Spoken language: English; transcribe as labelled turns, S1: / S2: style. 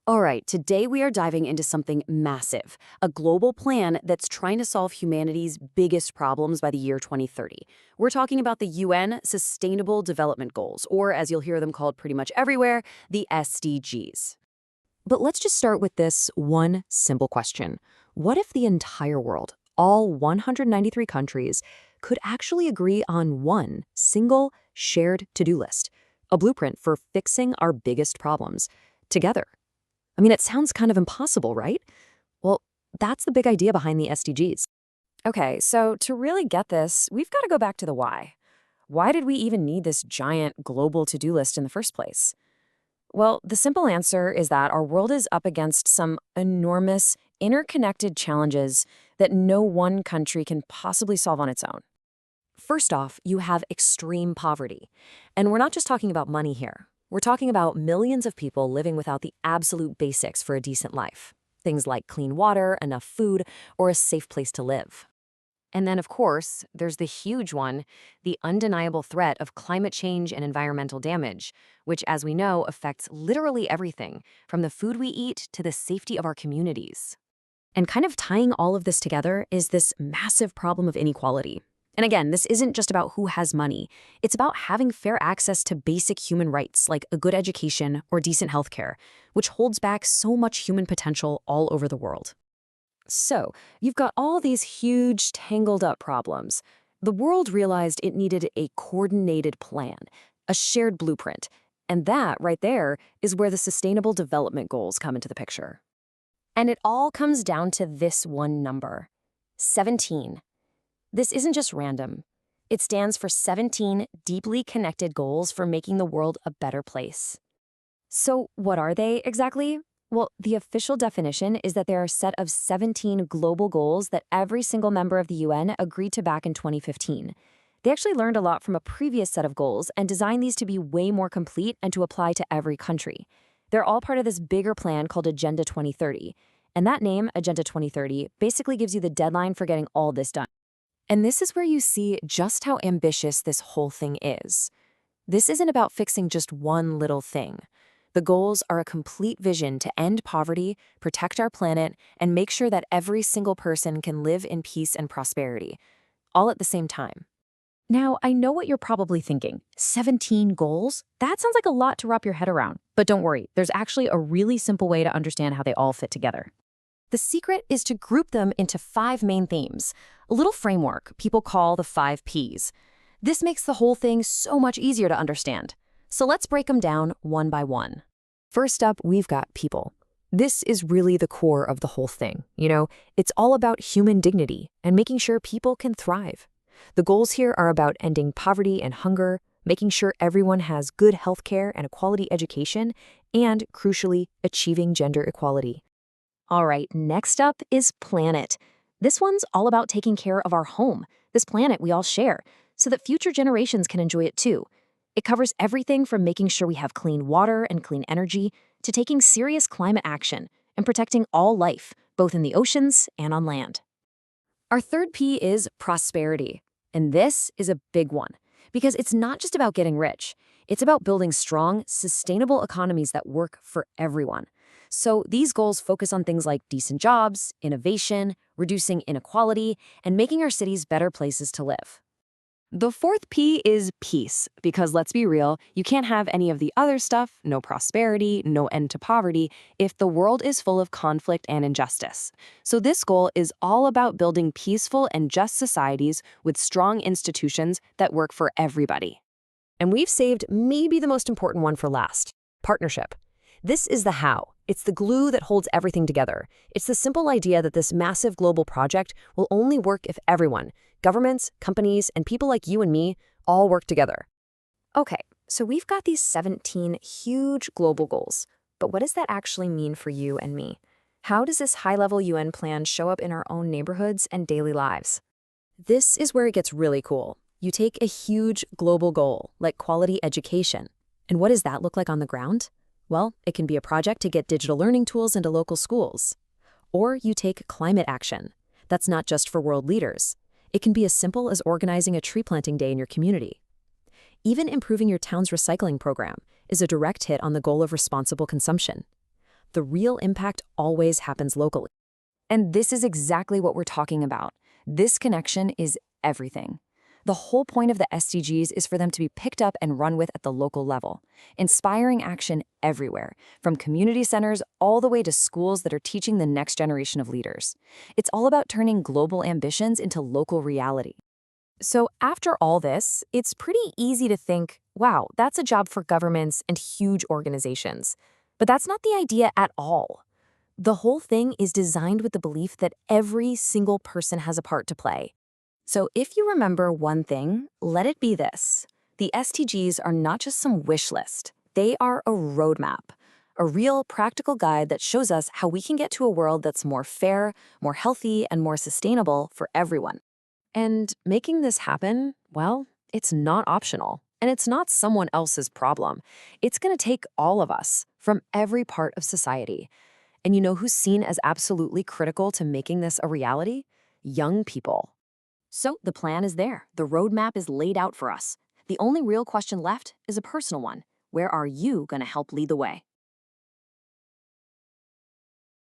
S1: All right, today we are diving into something massive, a global plan that's trying to solve humanity's biggest problems by the year 2030. We're talking about the UN Sustainable Development Goals, or as you'll hear them called pretty much everywhere, the SDGs. But let's just start with this one simple question. What if the entire world, all 193 countries, could actually agree on one single shared to-do list, a blueprint for fixing our biggest problems together? I mean, it sounds kind of impossible, right? Well, that's the big idea behind the SDGs. Okay, so to really get this, we've got to go back to the why. Why did we even need this giant global to-do list in the first place? Well, the simple answer is that our world is up against some enormous, interconnected challenges that no one country can possibly solve on its own. First off, you have extreme poverty. And we're not just talking about money here. We're talking about millions of people living without the absolute basics for a decent life. Things like clean water, enough food, or a safe place to live. And then, of course, there's the huge one, the undeniable threat of climate change and environmental damage, which, as we know, affects literally everything, from the food we eat to the safety of our communities. And kind of tying all of this together is this massive problem of inequality. And again, this isn't just about who has money. It's about having fair access to basic human rights like a good education or decent healthcare, which holds back so much human potential all over the world. So, you've got all these huge, tangled up problems. The world realized it needed a coordinated plan, a shared blueprint. And that, right there, is where the Sustainable Development Goals come into the picture. And it all comes down to this one number, 17. This isn't just random. It stands for 17 deeply connected goals for making the world a better place. So what are they exactly? Well, the official definition is that they're a set of 17 global goals that every single member of the UN agreed to back in 2015. They actually learned a lot from a previous set of goals and designed these to be way more complete and to apply to every country. They're all part of this bigger plan called Agenda 2030. And that name, Agenda 2030, basically gives you the deadline for getting all this done. And this is where you see just how ambitious this whole thing is. This isn't about fixing just one little thing. The goals are a complete vision to end poverty, protect our planet, and make sure that every single person can live in peace and prosperity, all at the same time. Now, I know what you're probably thinking. 17 goals? That sounds like a lot to wrap your head around. But don't worry, there's actually a really simple way to understand how they all fit together. The secret is to group them into 5 main themes, a little framework people call the 5 Ps. This makes the whole thing so much easier to understand. So let's break them down one by one. First up, we've got people. This is really the core of the whole thing. It's all about human dignity and making sure people can thrive. The goals here are about ending poverty and hunger, making sure everyone has good healthcare and a quality education, and, crucially, achieving gender equality. All right, next up is planet. This one's all about taking care of our home, this planet we all share, so that future generations can enjoy it too. It covers everything from making sure we have clean water and clean energy to taking serious climate action and protecting all life, both in the oceans and on land. Our third P is prosperity, and this is a big one because it's not just about getting rich. It's about building strong, sustainable economies that work for everyone. So these goals focus on things like decent jobs, innovation, reducing inequality, and making our cities better places to live. The fourth P is peace, because let's be real, you can't have any of the other stuff, no prosperity, no end to poverty, if the world is full of conflict and injustice. So this goal is all about building peaceful and just societies with strong institutions that work for everybody. And we've saved maybe the most important one for last, partnership. This is the how. It's the glue that holds everything together. It's the simple idea that this massive global project will only work if everyone, governments, companies, and people like you and me, all work together. Okay, so we've got these 17 huge global goals. But what does that actually mean for you and me? How does this high-level UN plan show up in our own neighborhoods and daily lives? This is where it gets really cool. You take a huge global goal, like quality education. And what does that look like on the ground? Well, it can be a project to get digital learning tools into local schools. Or you take climate action. That's not just for world leaders. It can be as simple as organizing a tree planting day in your community. Even improving your town's recycling program is a direct hit on the goal of responsible consumption. The real impact always happens locally.
S2: And this is exactly what we're talking about. This connection is everything. The whole point of the SDGs is for them to be picked up and run with at the local level, inspiring action everywhere, from community centers all the way to schools that are teaching the next generation of leaders. It's all about turning global ambitions into local reality. So after all this, it's pretty easy to think, wow, that's a job for governments and huge organizations. But that's not the idea at all. The whole thing is designed with the belief that every single person has a part to play. So if you remember one thing, let it be this. The SDGs are not just some wish list. They are a roadmap, a real practical guide that shows us how we can get to a world that's more fair, more healthy, and more sustainable for everyone. And making this happen, well, it's not optional. And it's not someone else's problem. It's going to take all of us from every part of society. And you know who's seen as absolutely critical to making this a reality? Young people. So the plan is there. The roadmap is laid out for us. The only real question left is a personal one. Where are you going to help lead the way?